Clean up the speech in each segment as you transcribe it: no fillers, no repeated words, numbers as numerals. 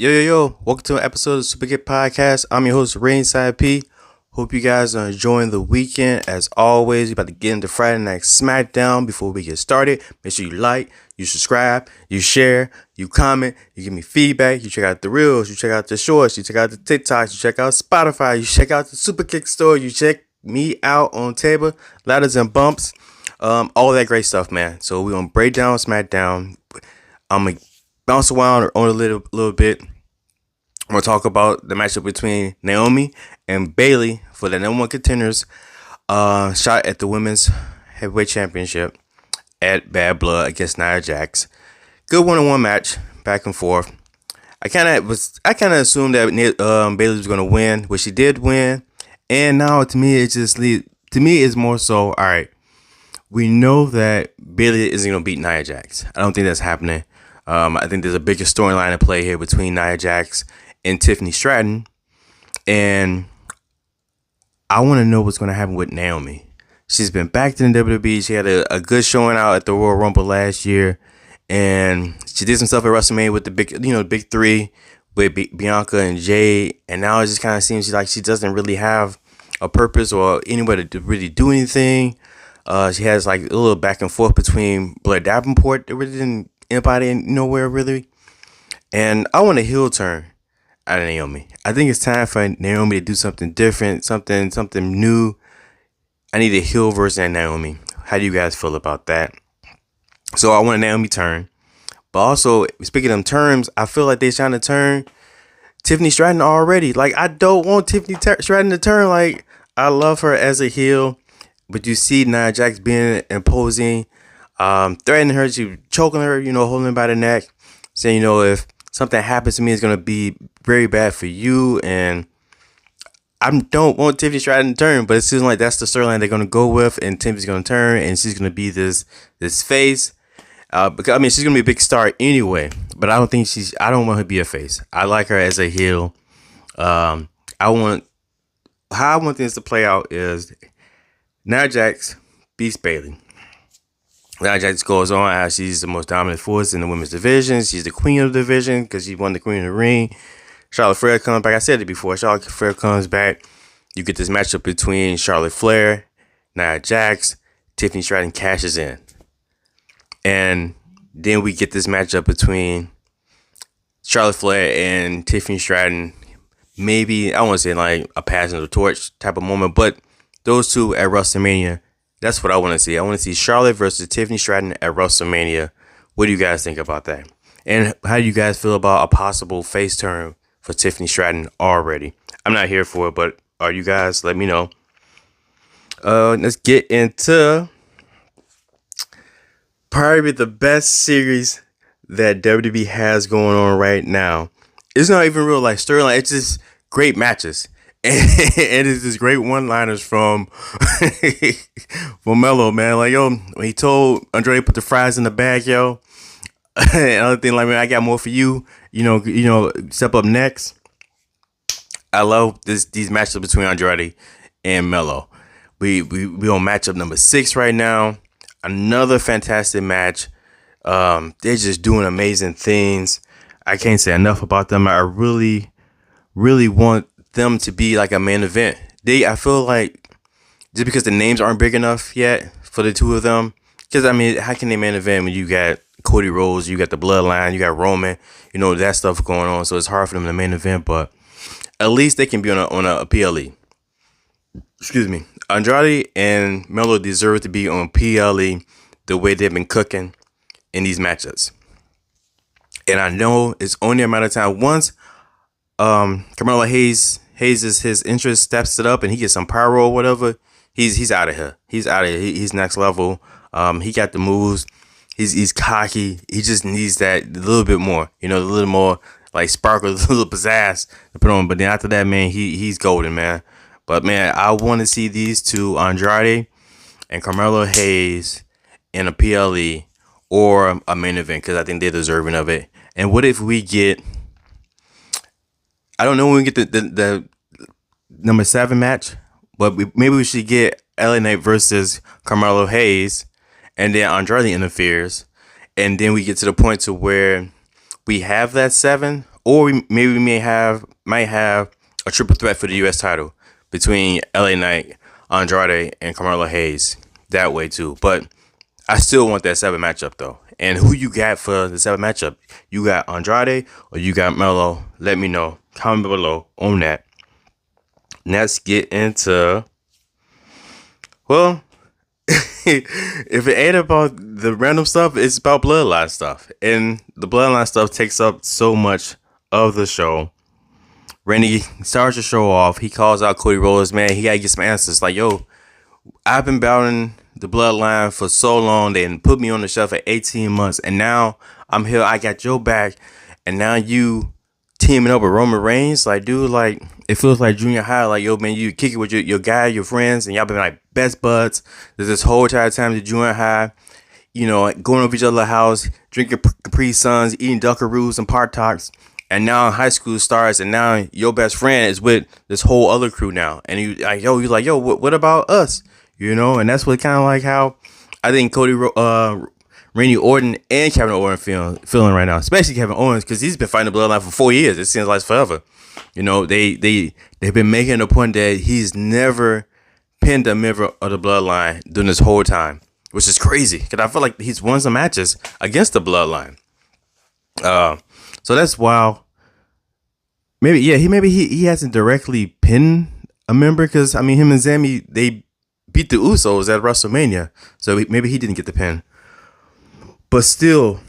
Yo. Welcome to an episode of the Superkick Podcast. I'm your host, Ringside P. Hope you guys are enjoying the weekend. As always, we're about to get into Friday Night Smackdown. Before we get started, make sure you like, you subscribe, you share, you comment, you give me feedback, you check out the Reels, you check out the Shorts, you check out the TikToks, you check out Spotify, you check out the Superkick store, you check me out on Table, Ladders and Bumps, all that great stuff, man. So we're going to break down Smackdown. I'm going to bounce around on a little bit. I'm going to talk about the matchup between Naomi and Bayley for the number one contenders shot at the Women's Heavyweight Championship at Bad Blood against Nia Jax. Good one-on-one match, back and forth. I kind of assumed that Bayley was going to win, which she did win. And now to me, it's more so, all right, we know that Bayley isn't going to beat Nia Jax. I don't think that's happening. I think there's a bigger storyline to play here between Nia Jax and Tiffany Stratton. And I want to know what's going to happen with Naomi. She's been back to the WWE. She had a good showing out at the Royal Rumble last year. And she did some stuff at WrestleMania with the big three with Bianca and Jade. And now it just kind of seems like she doesn't really have a purpose or anywhere to really do anything. She has like a little back and forth between Blair Davenport. It really didn't anybody nowhere really. And I want a heel turn out of Naomi. I think it's time for Naomi to do something different, something new. I need a heel version of Naomi. How do you guys feel about that? So I want a Naomi turn. But also, speaking of terms, I feel like they're trying to turn Tiffany Stratton already. Like, I don't want Tiffany Stratton to turn. Like, I love her as a heel. But you see Nia Jax being imposing, threatening her, she choking her, holding her by the neck, saying, if something happens to me, it's going to be very bad for you. And I don't want Tiffany Stratton to turn, but it seems like that's the storyline they're going to go with. And Tiffany's going to turn, and she's going to be this face. Because she's going to be a big star anyway, but I don't want her to be a face. I like her as a heel. How I want things to play out is Nia Jax beats Bayley. Nia Jax goes on as she's the most dominant force in the women's division. She's the queen of the division because she won the Queen of the Ring. Charlotte Flair comes back. I said it before. Charlotte Flair comes back. You get this matchup between Charlotte Flair, Nia Jax. Tiffany Stratton cashes in. And then we get this matchup between Charlotte Flair and Tiffany Stratton. Maybe, I want to say like a passing of the torch type of moment, but those two at WrestleMania, that's what I want to see. I want to see Charlotte versus Tiffany Stratton at WrestleMania. What do you guys think about that? And how do you guys feel about a possible face turn for Tiffany Stratton already? I'm not here for it, but are you guys? Let me know. Let's get into probably the best series that WWE has going on right now. It's not even real life storyline. It's just great matches. And it's just great one-liners from Melo, man. Like, when he told Andre to put the fries in the bag, Another thing, like, man, I got more for you. Step up next. I love these matchups between Andrade and Melo. We on matchup number 6 right now. Another fantastic match. They're just doing amazing things. I can't say enough about them. I really, really want them to be like a main event. I feel like just because the names aren't big enough yet for the two of them. Because how can they main event when you got Cody Rhodes, you got the Bloodline, you got Roman, that stuff going on. So it's hard for them to main event, but at least they can be on a PLE. Excuse me. Andrade and Melo deserve to be on PLE the way they've been cooking in these matchups. And I know it's only a matter of time. Once Carmelo Hayes' his interest steps it up and he gets some pyro or whatever, he's out of here. He's out of here. He's next level. He got the moves. He's cocky. He just needs that a little bit more. A little more like sparkle, a little pizzazz to put on. But then after that, man, he's golden, man. But man, I want to see these two, Andrade and Carmelo Hayes, in a PLE or a main event because I think they're deserving of it. And what if we get, I don't know when we get the number 7 match, but maybe we should get LA Knight versus Carmelo Hayes, and then Andrade interferes, and then we get to the point to where we have that 7, or maybe we might have a triple threat for the U.S. title between LA Knight, Andrade, and Carmelo Hayes that way too. But I still want that 7 matchup though. And who you got for the 7 matchup? You got Andrade or you got Melo? Let me know. Comment below on that. Let's get into, well, if it ain't about the random stuff, it's about bloodline stuff. And the bloodline stuff takes up so much of the show. Randy starts the show off. He calls out Cody Rhodes, man. He gotta get some answers. Like, yo, I've been battling the bloodline for so long. They put me on the shelf for 18 months. And now I'm here. I got your back. And now you teaming up with Roman Reigns. Like, dude, like, it feels like junior high. Like, yo, man, you kick it with your guy, your friends, and y'all been like best buds. There's this whole entire time to junior high. You know, going over each other's house, drinking Capri Suns, eating Dunkaroos and Part Talks. And now high school starts, and now your best friend is with this whole other crew now. And you're like, yo, what about us? You know, and that's what kind of like how I think Randy Orton and Kevin Owens feeling right now, especially Kevin Owens, because he's been fighting the bloodline for 4 years. It seems like forever. You know, they've been making a point that he's never pinned a member of the bloodline during this whole time, which is crazy because I feel like he's won some matches against the bloodline. So that's wild. Maybe he hasn't directly pinned a member because I mean him and Sami, they beat the Usos at WrestleMania, so maybe he didn't get the pin. But still,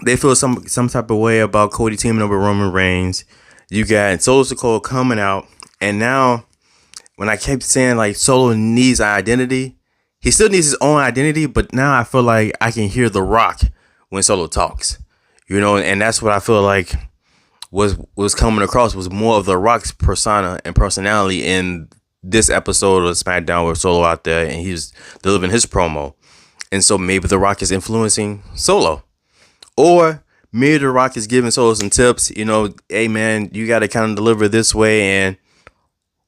they feel some type of way about Cody teaming up with Roman Reigns. You got Solo Sikoa coming out, and now when I kept saying like Solo needs an identity, he still needs his own identity. But now I feel like I can hear The Rock when Solo talks. You know, and that's what I feel like was coming across was more of The Rock's persona and personality in this episode of SmackDown with Solo out there, and he's delivering his promo. And so maybe The Rock is influencing Solo, or maybe The Rock is giving Solo some tips. You know, hey man, you got to kind of deliver this way, and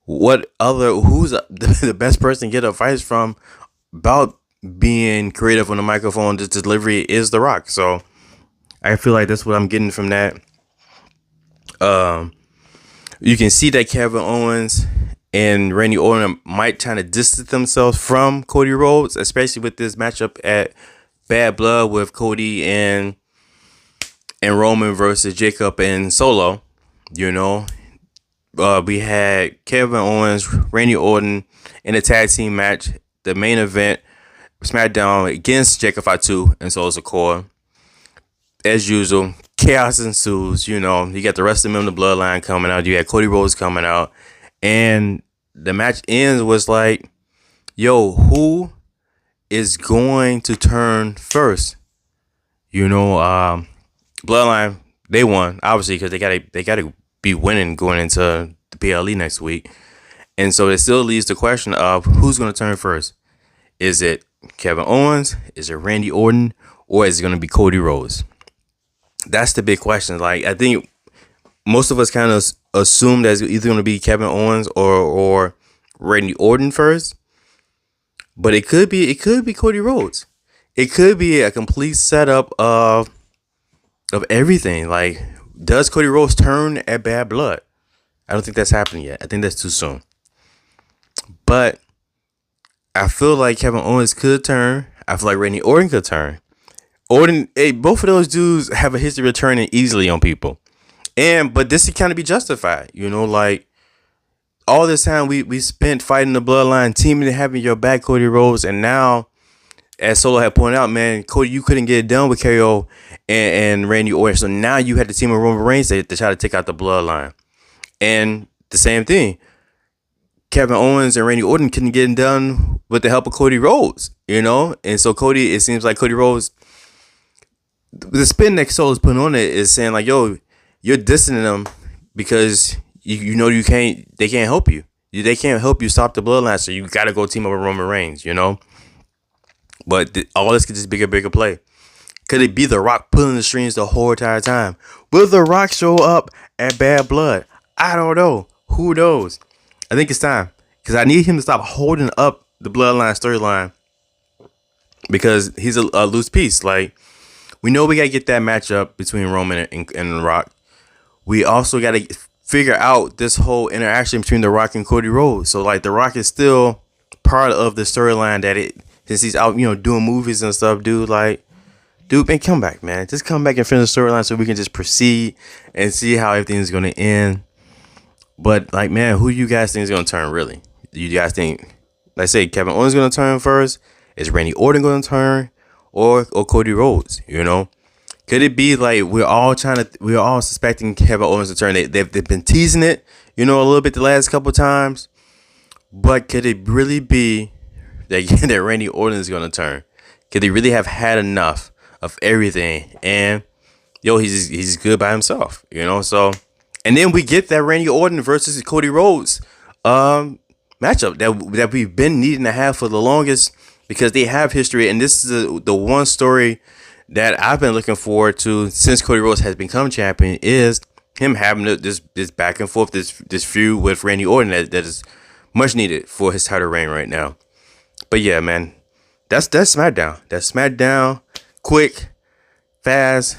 who's the best person to get advice from about being creative on the microphone, just delivery is The Rock. So I feel like that's what I'm getting from that. You can see that Kevin Owens and Randy Orton might try to distance themselves from Cody Rhodes, especially with this matchup at Bad Blood with Cody and Roman versus Jacob and Solo. You know, we had Kevin Owens, Randy Orton in a tag team match, the main event, SmackDown against Jacob Fatu and Solo Sikoa. As usual, chaos ensues. You know, you got the rest of them in the bloodline coming out. You had Cody Rhodes coming out. And the match ends was like, yo, who is going to turn first? You know, bloodline, they won, obviously, because they gotta be winning going into the PLE next week. And so it still leaves the question of who's going to turn first. Is it Kevin Owens? Is it Randy Orton? Or is it going to be Cody Rhodes? That's the big question. Like, I think most of us kind of assume that it's either going to be Kevin Owens or Randy Orton first. But it could be Cody Rhodes. It could be a complete setup of everything. Like, does Cody Rhodes turn at Bad Blood? I don't think that's happening yet. I think that's too soon. But I feel like Kevin Owens could turn. I feel like Randy Orton could turn. Orton, both of those dudes have a history of turning easily on people. But this can kind of be justified. You know, like, all this time we spent fighting the bloodline, teaming and having your back, Cody Rhodes. And now, as Solo had pointed out, man, Cody, you couldn't get it done with KO and Randy Orton. So now you had the team of Roman Reigns to try to take out the bloodline. And the same thing, Kevin Owens and Randy Orton couldn't get it done with the help of Cody Rhodes, you know? And so it seems like Cody Rhodes, the spin that Solo's putting on it is saying like, yo, you're dissing them because you know they can't help you. They can't help you stop the bloodline, so you got to go team up with Roman Reigns, you know? But all this could just be a bigger play. Could it be The Rock pulling the strings the whole entire time? Will The Rock show up at Bad Blood? I don't know. Who knows? I think it's time. Because I need him to stop holding up the bloodline storyline. Because he's a loose piece. Like, we know we got to get that matchup between Roman and The Rock. we also got to figure out this whole interaction between The Rock and Cody Rhodes. So like The Rock is still part of the storyline since he's out, doing movies and stuff, dude. Like, dude, man, come back, man. Just come back and finish the storyline so we can just proceed and see how everything's gonna end. But like, man, who you guys think is gonna turn really? Do you guys think, let's say Kevin Owens gonna turn first? Is Randy Orton gonna turn? Or Cody Rhodes, Could it be like we're all suspecting Kevin Owens to turn? They've been teasing it, a little bit the last couple times. But could it really be that Randy Orton is going to turn? Could he really have had enough of everything? And, he's good by himself, So, and then we get that Randy Orton versus Cody Rhodes matchup that we've been needing to have for the longest because they have history. And this is the one story that I've been looking forward to since Cody Rhodes has become champion is him having this back and forth, this feud with Randy Orton that is much needed for his title reign right now. But yeah, man, that's SmackDown. That's SmackDown. Quick, fast,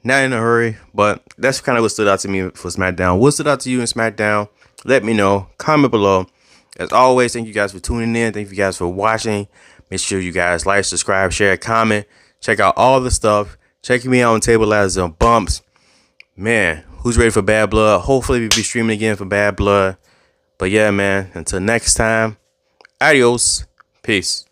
not in a hurry. But that's kind of what stood out to me for SmackDown. What stood out to you in SmackDown? Let me know. Comment below. As always, thank you guys for tuning in. Thank you guys for watching. Make sure you guys like, subscribe, share, comment. Check out all the stuff. Check me out on Table Ladders and Bumps. Man, who's ready for Bad Blood? Hopefully we'll be streaming again for Bad Blood. But yeah, man, until next time, adios. Peace.